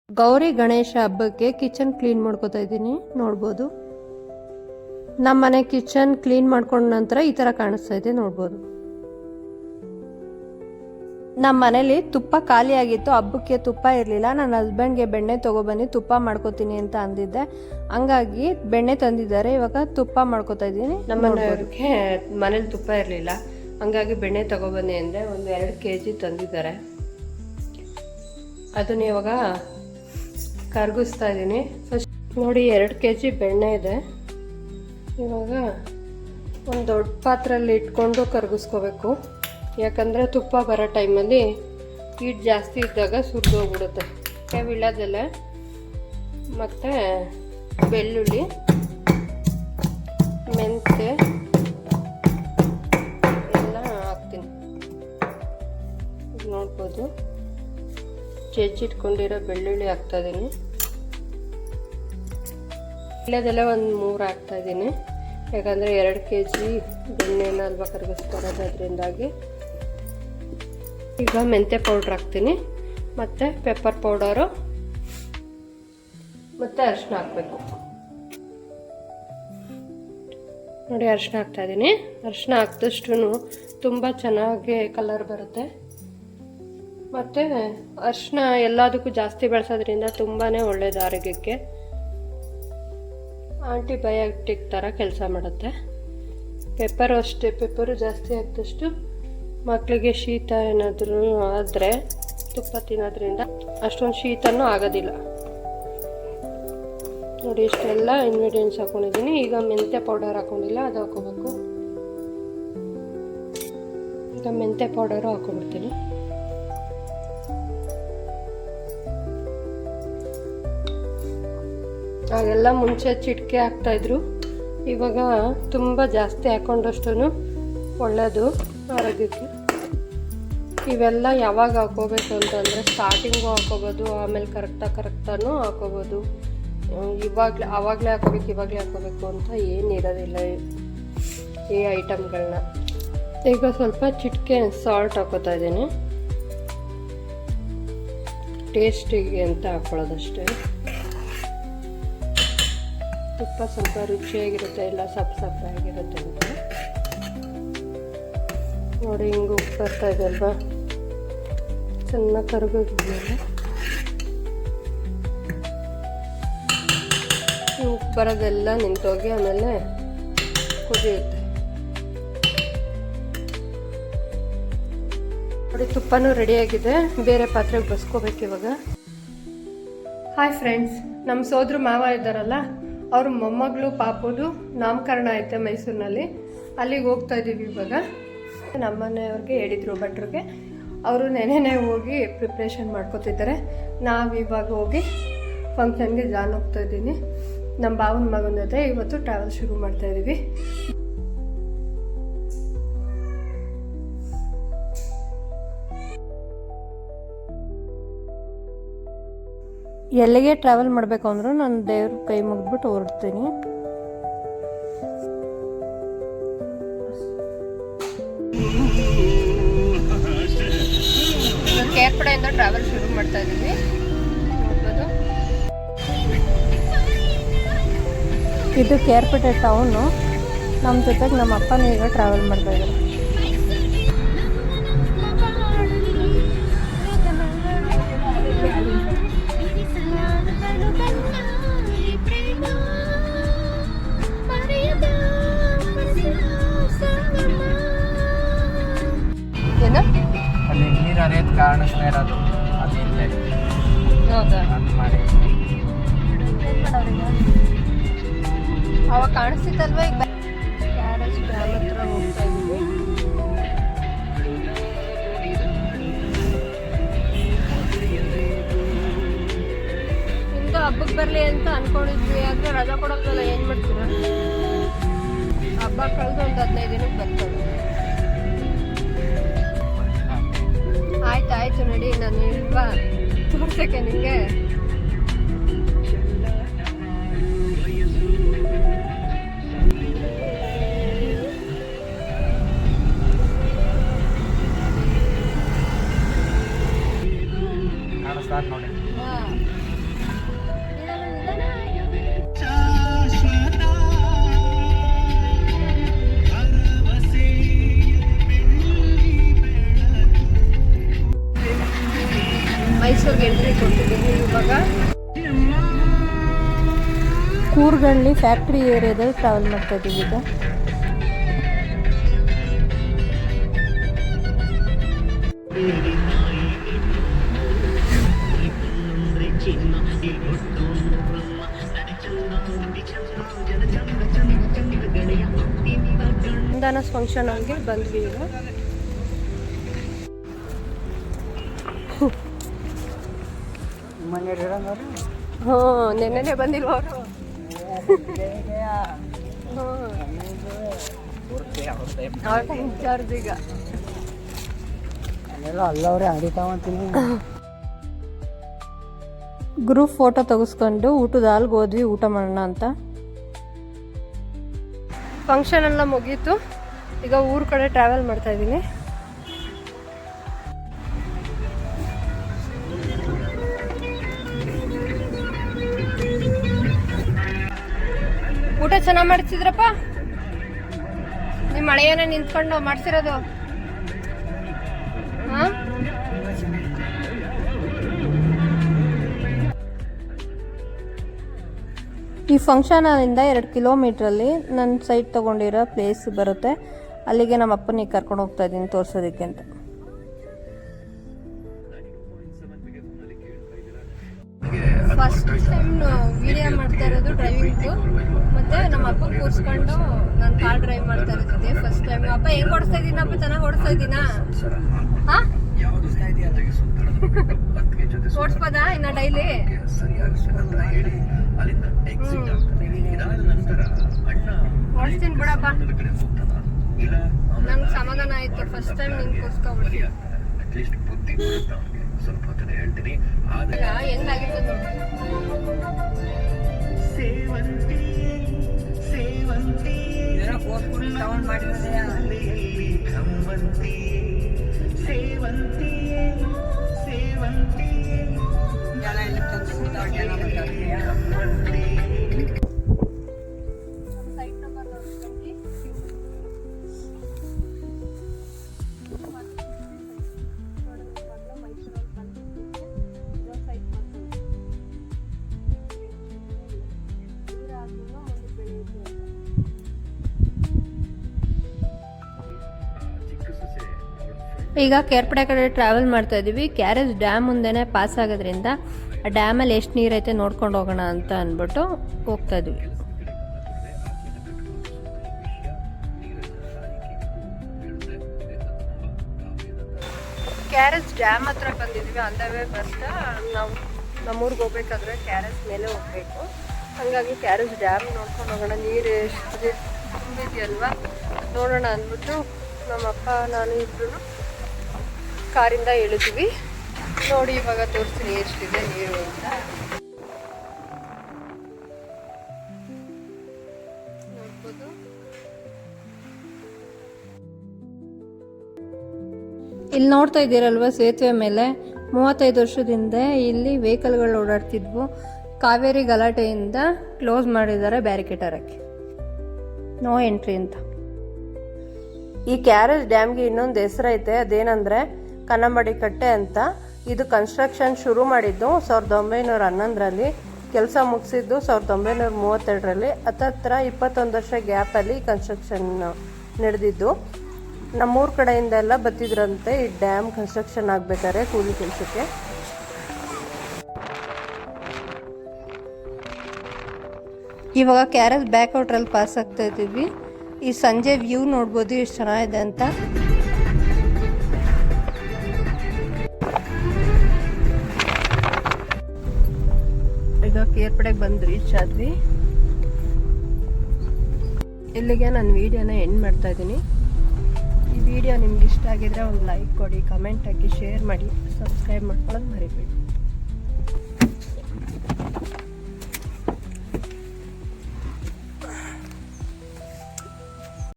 ಗೌರಿ ಗಣೇಶ ಹಬ್ಬಕ್ಕೆ kitchen clean ಮಾಡ್ಕೋತಾ ಇದ್ದೀನಿ. ನೋಡ್ಬೋದು ನಮ್ಮ ಮನೆ ಕಿಚನ್ ಕ್ಲೀನ್ ಮಾಡ್ಕೊಂಡ ನಂತರ ಈ ಥರ ಕಾಣಿಸ್ತಾ ಇದೆ. ನೋಡ್ಬೋದು ನಮ್ಮ ಮನೇಲಿ ತುಪ್ಪ ಖಾಲಿ ಆಗಿತ್ತು. ಹಬ್ಬಕ್ಕೆ ತುಪ್ಪ ಇರಲಿಲ್ಲ. ನನ್ನ ಹಸ್ಬೆಂಡ್ಗೆ ಬೆಣ್ಣೆ ತೊಗೊಬನ್ನಿ ತುಪ್ಪ ಮಾಡ್ಕೋತೀನಿ ಅಂತ ಅಂದಿದ್ದೆ. ಹಂಗಾಗಿ ಬೆಣ್ಣೆ ತಂದಿದ್ದಾರೆ. ಇವಾಗ ತುಪ್ಪ ಮಾಡ್ಕೋತಾ ಇದ್ದೀನಿ. ನಮ್ಮ ಮನೆಯವ್ರಿಗೆ ಮನೇಲಿ ತುಪ್ಪ ಇರಲಿಲ್ಲ, ಹಂಗಾಗಿ ಬೆಣ್ಣೆ ತೊಗೊಬನ್ನಿ ಅಂದರೆ ಒಂದು 2 kg ತಂದಿದ್ದಾರೆ. ಅದನ್ನ ಇವಾಗ ಕರಗಿಸ್ತಾ ಇದ್ದೀನಿ. ಫಸ್ಟ್ ನೋಡಿ 2 kg ಬೆಣ್ಣೆ ಇದೆ. ಇವಾಗ ಒಂದು ದೊಡ್ಡ ಪಾತ್ರೆಯಲ್ಲಿ ಇಟ್ಕೊಂಡು ಕರಗಿಸ್ಕೋಬೇಕು. ಯಾಕಂದರೆ ತುಪ್ಪ ಬರೋ ಟೈಮಲ್ಲಿ ಹೀಟ್ ಜಾಸ್ತಿ ಇದ್ದಾಗ ಸುರಿದೋಗ್ಬಿಡುತ್ತೆ. ವಿಳ್ಯದೆಲೆ ಮತ್ತು ಬೆಳ್ಳುಳ್ಳಿ, ಮೆಂತ್ಯ ಎಲ್ಲ ಹಾಕ್ತೀನಿ. ನೋಡ್ಬೋದು ಜಜ್ಜಿಟ್ಕೊಂಡಿರೋ ಬೆಳ್ಳುಳ್ಳಿ ಹಾಕ್ತಾಯಿದ್ದೀನಿ. ವಿಳ್ಯದೆಲೆ ಒಂದು 3 ಹಾಕ್ತಾಯಿದ್ದೀನಿ. ಯಾಕಂದರೆ 2 kg ಬೆಣ್ಣೆನ ಅಲ್ವಾ ಕರಗಿಸ್ಕೊಳೋದು, ಅದರಿಂದಾಗಿ. ಈಗ ಮೆಂತ್ಯ ಪೌಡ್ರ್ ಹಾಕ್ತೀನಿ, ಮತ್ತು ಪೆಪ್ಪರ್ ಪೌಡರು ಮತ್ತು ಅರಿಶಿನ ಹಾಕಬೇಕು. ನೋಡಿ ಅರಿಶಿನ ಹಾಕ್ತಾಯಿದ್ದೀನಿ. ಅರಿಶಿನ ಹಾಕಿದಷ್ಟು ತುಂಬ ಚೆನ್ನಾಗಿ ಕಲರ್ ಬರುತ್ತೆ. ಮತ್ತು ಅರಿಶಿನ ಎಲ್ಲದಕ್ಕೂ ಜಾಸ್ತಿ ಬಳಸೋದ್ರಿಂದ ತುಂಬಾ ಒಳ್ಳೆಯದು ಆರೋಗ್ಯಕ್ಕೆ. ಆಂಟಿಬಯೋಟಿಕ್ ಥರ ಕೆಲಸ ಮಾಡುತ್ತೆ. ಪೆಪ್ಪರು ಅಷ್ಟೇ, ಪೆಪ್ಪರು ಜಾಸ್ತಿ ಹಾಕಿದಷ್ಟು ಮಕ್ಕಳಿಗೆ ಶೀತ ಏನಾದರೂ ಆದರೆ ತುಪ್ಪ ತಿನ್ನೋದ್ರಿಂದ ಅಷ್ಟೊಂದು ಶೀತನೂ ಆಗೋದಿಲ್ಲ. ನೋಡಿ ಇಷ್ಟೆಲ್ಲ ಇಂಗ್ರೀಡಿಯೆಂಟ್ಸ್ ಹಾಕ್ಕೊಂಡಿದ್ದೀನಿ. ಈಗ ಮೆಂತ್ಯ ಪೌಡರ್ ಹಾಕ್ಕೊಂಡಿಲ್ಲ, ಅದು ಹಾಕ್ಕೋಬೇಕು. ಈಗ ಮೆಂತ್ಯ ಪೌಡರು ಹಾಕ್ಕೊಂಡ್ಬಿಡ್ತೀನಿ. ಆಗೆಲ್ಲ ಮುಂಚೆ ಚಿಟಿಕೆ ಹಾಕ್ತಾಯಿದ್ರು, ಇವಾಗ ತುಂಬ ಜಾಸ್ತಿ ಹಾಕ್ಕೊಂಡಷ್ಟು ಒಳ್ಳೆಯದು ಆರೋಗ್ಯಕ್ಕೆ. ಇವೆಲ್ಲ ಯಾವಾಗ ಹಾಕೋಬೇಕು ಅಂತಂದರೆ ಸ್ಟಾರ್ಟಿಂಗು ಹಾಕೋಬೋದು, ಆಮೇಲೆ ಕರೆಕ್ಟಾನು ಹಾಕೋಬೋದು. ಆವಾಗಲೇ ಹಾಕೋಬೇಕು ಅಂತ ಏನಿರೋದಿಲ್ಲ ಈ ಐಟಮ್ಗಳನ್ನ. ಈಗ ಸ್ವಲ್ಪ ಚಿಟಿಕೆ ಸಾಲ್ಟ್ ಹಾಕೋತಾ ಇದ್ದೀನಿ, ಟೇಸ್ಟಿಗೆ ಅಂತ ಹಾಕೊಳ್ಳೋದಷ್ಟೇ. ತುಪ್ಪ ಸ್ವಲ್ಪ ರುಚಿಯಾಗಿರುತ್ತೆ, ಇಲ್ಲ ಸಪ್ಪಗಿರುತ್ತೆ ಅಂತ. ನೋಡಿ ಹಿಂಗೆ ಉಪ್ಪು ಬರ್ತಾ ಇದೆ ಅಲ್ವಾ, ಚೆನ್ನಾಗಿ ಕರಗೋದ್ಮೇಲೆ ಈ ಉಪ್ಪು ಬರೋದೆಲ್ಲ ನಿಂತೋಗಿ ಆಮೇಲೆ ಕುದಿಯುತ್ತೆ. ನೋಡಿ ತುಪ್ಪನೂ ರೆಡಿಯಾಗಿದೆ. ಬೇರೆ ಪಾತ್ರೆಗೆ ಬಸ್ಕೋಬೇಕು ಇವಾಗ. ಹಾಯ್ ಫ್ರೆಂಡ್ಸ್, ನಮ್ಮ ಸೋದ್ರ ಮಾವ ಇದ್ದಾರಲ್ಲ, ಅವ್ರ ಮೊಮ್ಮಗಳು ಪಾಪುದು ನಾಮಕರಣ ಐತೆ ಮೈಸೂರಿನಲ್ಲಿ. ಅಲ್ಲಿಗೆ ಹೋಗ್ತಾ ಇದ್ದೀವಿ ಇವಾಗ. ನಮ್ಮ ಮನೆಯವ್ರಿಗೆ ಹೇಳಿದ್ರು ಭಟ್ರಿಗೆ, ಅವರು ನೆನೆನೇ ಹೋಗಿ ಪ್ರಿಪ್ರೇಷನ್ ಮಾಡ್ಕೋತಿದ್ದಾರೆ. ನಾವಿವಾಗ ಹೋಗಿ ಫಂಕ್ಷನ್ಗೆ ಜಾನ್ ಹೋಗ್ತಾ ಇದ್ದೀನಿ. ನಮ್ಮ ಭಾವನ ಮಗನ ಜೊತೆ ಇವತ್ತು ಟ್ರಾವೆಲ್ ಶುರು ಮಾಡ್ತಾ ಇದ್ದೀವಿ. ಎಲ್ಲಿಗೆ ಟ್ರಾವೆಲ್ ಮಾಡಬೇಕು ಅಂದರೂ ನಾನು ದೇವ್ರ ಕೈ ಮುಗಿದ್ಬಿಟ್ಟು ಹೊರಡ್ತೀನಿ. ಕೇರ್ಪಡೆಯಿಂದ ಟ್ರಾವೆಲ್ ಶುರು ಮಾಡ್ತಾ ಇದ್ದೀವಿ. ನೋಡ್ಬೋದು ಇದು ಕೇರ್ಪೇಟೆ ಟೌನು. ನಮ್ಮ ಜೊತೆಗೆ ನಮ್ಮ ಅಪ್ಪನೂ ಈಗ ಟ್ರಾವೆಲ್ ಮಾಡ್ತಾ ಇದ್ದಾರೆ. ಅಲ್ಲಿ ನೀರು ಹರಿಯೋದು ಕಾಣಿಸ್ತಾ ಇರೋದು ಅದಿಲ್ಲೇ. ಹೌದಾ? ಮಾಡಿ ಅವಾಗ ಕಾಣಿಸ್ತಿತ್ತಲ್ವ. ಈಗ ಕ್ಯಾರೇಜ್ ಡ್ಯಾಮ್ ಹತ್ರ ಹೋಗ್ತಾ ಇದ್ದೀವಿ. ಇಂದು ಹಬ್ಬಕ್ಕೆ ಬರಲಿ ಅಂತ ಅನ್ಕೊಂಡಿದ್ವಿ, ಆದರೆ ರಜಾ ಕೊಡೋದಲ್ಲ. ಏನು ಮಾಡ್ತೀರಾ, ಹಬ್ಬ ಕಳೆದು ಒಂದು 15 ದಿನಕ್ಕೆ ಬರ್ತದೆ. ಆಯ್ತು ನಡಿ, ನಾನು ಇಲ್ವಾ ತೋರ್ಸಕ್ಕೆ ನಿಮಗೆ. ಕಾಣಿಸ್ತಾ ನೋಡಿ. ಇವಾಗ ಕೂರ್ಗಳ್ಳಿ ಫ್ಯಾಕ್ಟ್ರಿ ಏರಿಯಾದಲ್ಲಿ ಟ್ರಾವೆಲ್ ಮಾಡ್ತಾ ಇದ್ದೀವಿ ಈಗ. ದಾನಸ್ ಫಂಕ್ಷನ್ ಆಗಿ ಬಂದ್ವಿ ಈಗ. ಹ್ಞೂ ನೆನ್ನೆನೆ ಬಂದಿಲ್ವ ಅವರು? ಹ್ಞೂ ಇನ್ಚಾರ್ಜ್ ಈಗ ಅಲ್ಲವ್ರೆ ಅಡಿತಾವಂತೀನಿ. ಗ್ರೂಪ್ ಫೋಟೋ ತೆಗೆಸ್ಕೊಂಡು ಊಟದ ಹಾಲ್ಗೆ ಹೋದ್ವಿ ಊಟ ಮಾಡೋಣ ಅಂತ. ಫಂಕ್ಷನ್ ಎಲ್ಲ ಮುಗೀತು, ಈಗ ಊರ್ ಕಡೆ ಟ್ರಾವೆಲ್ ಮಾಡ್ತಾ ಇದ್ದೀನಿ. ಊಟ ಚೆನ್ನಾಗಿ ಮಾಡ್ತಿದ್ರಪ್ಪ? ನಿಮ್ಮ ಮಳೆಯನ್ನ ನಿಂತ್ಕೊಂಡು ಮಾಡ್ತಿರೋದು? ಹಾ, ಈ ಫಂಕ್ಷನ್ ಹಾಲಿಂದ 2 ಕಿಲೋಮೀಟ್ರಲ್ಲಿ ನನ್ನ ಸೈಟ್ ತೊಗೊಂಡಿರೋ ಪ್ಲೇಸ್ ಬರುತ್ತೆ. ಅಲ್ಲಿಗೆ ನಮ್ಮ ಅಪ್ಪನಿಗೆ ಕರ್ಕೊಂಡು ಹೋಗ್ತಾ ಇದ್ದೀನಿ ತೋರಿಸೋದಕ್ಕೆ ಅಂತ. ಫಸ್ಟ್ ಟೈಮ್ ವಿಡಿಯೋ ಮಾಡ್ತಾ ಇರೋದು ಡ್ರೈವಿಂಗ್ದು. ಮತ್ತೆ ನಮ್ಮ ಅಪ್ಪ ಕೂರಿಸ್ಕೊಂಡು ನಾನು ಕಾರ್ ಡ್ರೈವ್ ಮಾಡ್ತಾ ಇರೋದಿದೆ ಫಸ್ಟ್ ಟೈಮ್. ಅಪ್ಪ ಹೆಂಗ್ ಓಡಿಸ್ತಾ ಇದ್ದೀನಪ್ಪ? ಚೆನ್ನಾಗಿ ಓಡಿಸ್ತಾ ಇದ್ದೀನಾ? ಹಾ, ಓಡಿಸ್ಬೋದಾ ಇನ್ನ ಡೈಲಿ? ಓಡಿಸ್ತೀನಿ ಬಿಡಪ್ಪ, ನಂಗೆ ಸಮಾಧಾನ ಆಯ್ತು. ಫಸ್ಟ್ ಟೈಮ್ ನಿಂಗೆ ಕೂರಿಸ್ಕೊಬಿಡಿ. ಹೆಂಗಾಗಿತ್ತು ಈಗ ಕೇರ್ಪಡೆ ಕಡೆ ಟ್ರಾವೆಲ್ ಮಾಡ್ತಾ ಇದ್ದೀವಿ. ಕ್ಯಾರೇಜ್ ಡ್ಯಾಮ್ ಮುಂದೆನೇ ಪಾಸ್ ಆಗೋದ್ರಿಂದ ಆ ಡ್ಯಾಮಲ್ಲಿ ಎಷ್ಟು ನೀರೈತೆ ನೋಡ್ಕೊಂಡು ಹೋಗೋಣ ಅಂತ ಅಂದ್ಬಿಟ್ಟು ಹೋಗ್ತಾ ಇದ್ವಿ. ಕ್ಯಾರೇಜ್ ಡ್ಯಾಮ್ ಹತ್ರ ಬಂದಿದ್ವಿ. ಆನ್ ದ ವೇ ಬರ್ತಾ ನಾವು ನಮ್ಮೂರಿಗೆ ಹೋಗ್ಬೇಕಾದ್ರೆ ಕ್ಯಾರೇಜ್ ಮೇಲೆ ಹೋಗ್ಬೇಕು. ಹಾಗಾಗಿ ಕ್ಯಾರೇಜ್ ಡ್ಯಾಮ್ ನೋಡ್ಕೊಂಡು ಹೋಗೋಣ, ನೀರು ಎಷ್ಟು ತುಂಬಿದೆಯಲ್ವಾ ನೋಡೋಣ ಅಂದ್ಬಿಟ್ಟು ನಮ್ಮಪ್ಪ ನಾನು ಇಬ್ಬರು ಕಾರಿಂದ ಇಳಿದ್ವಿ. ನೋಡಿ ಇವಾಗ ತೋರಿಸ್ತೀನಿ ಎಷ್ಟಿದೆ ನೀರು ಅಂತ. ನೋಡ್ಬೋದು. ಇಲ್ಲಿ ನೋಡ್ತಾ ಇದ್ದೀರಲ್ವ ಸೇತುವೆ ಮೇಲೆ 35 ವರ್ಷದಿಂದ ಇಲ್ಲಿ ವೆಹಿಕಲ್ಗಳು ಓಡಾಡ್ತಿದ್ವು. ಕಾವೇರಿ ಗಲಾಟೆಯಿಂದ ಕ್ಲೋಸ್ ಮಾಡಿದ್ದಾರೆ ಬ್ಯಾರಿಕೇಡ್ ಹಾಕಿ, ನೋ ಎಂಟ್ರಿ ಅಂತ. ಈ ಕ್ಯಾರೇಜ್ ಡ್ಯಾಮ್ಗೆ ಇನ್ನೊಂದು ಹೆಸರೈತೆ, ಅದೇನಂದ್ರೆ ಕನ್ನಂಬಾಡಿ ಕಟ್ಟೆ ಅಂತ. ಇದು ಕನ್ಸ್ಟ್ರಕ್ಷನ್ ಶುರು ಮಾಡಿದ್ದು 1911ರಲ್ಲಿ, ಕೆಲಸ ಮುಗಿಸಿದ್ದು 1932ರಲ್ಲಿ. ಹತ್ತತ್ರ 21 ವರ್ಷ ಗ್ಯಾಪಲ್ಲಿ ಕನ್ಸ್ಟ್ರಕ್ಷನ್ ನಡೆದಿದ್ದು. ನಮ್ಮೂರ ಕಡೆಯಿಂದ ಎಲ್ಲ ಬತ್ತಿದ್ರಂತೆ ಈ ಡ್ಯಾಮ್ ಕನ್ಸ್ಟ್ರಕ್ಷನ್ ಆಗ್ಬೇಕಾದ್ರೆ ಕೂಲಿ ಕೆಲಸಕ್ಕೆ. ಇವಾಗ ಕ್ಯಾರೇಜ್ ಬ್ಯಾಕ್ ಔಟ್ರಲ್ಲಿ ಪಾಸ್ ಆಗ್ತಾ ಇದ್ದೀವಿ. ಈ ಸಂಜೆ ವ್ಯೂ ನೋಡ್ಬೋದು ಎಷ್ಟು ಚೆನ್ನಾಗಿದೆ ಅಂತ. ಈಗ ಕೇರ್ಪಡೆಗೆ ಬಂದು ರೀಚ್ ಆದ್ವಿ. ಇಲ್ಲಿಗೆ ನಾನು ವಿಡಿಯೋನ ಎಂಡ್ ಮಾಡ್ತಾ ಇದ್ದೀನಿ. ಈ ವಿಡಿಯೋ ನಿಮ್ಗೆ ಇಷ್ಟ ಆಗಿದ್ರೆ ಒಂದು ಲೈಕ್ ಕೊಡಿ, ಕಮೆಂಟ್ ಹಾಕಿ, ಶೇರ್ ಮಾಡಿ, ಸಬ್ಸ್ಕ್ರೈಬ್ ಮಾಡ್ಕೊಳ್ಳೋದು ಮರಿಬೇಡಿ.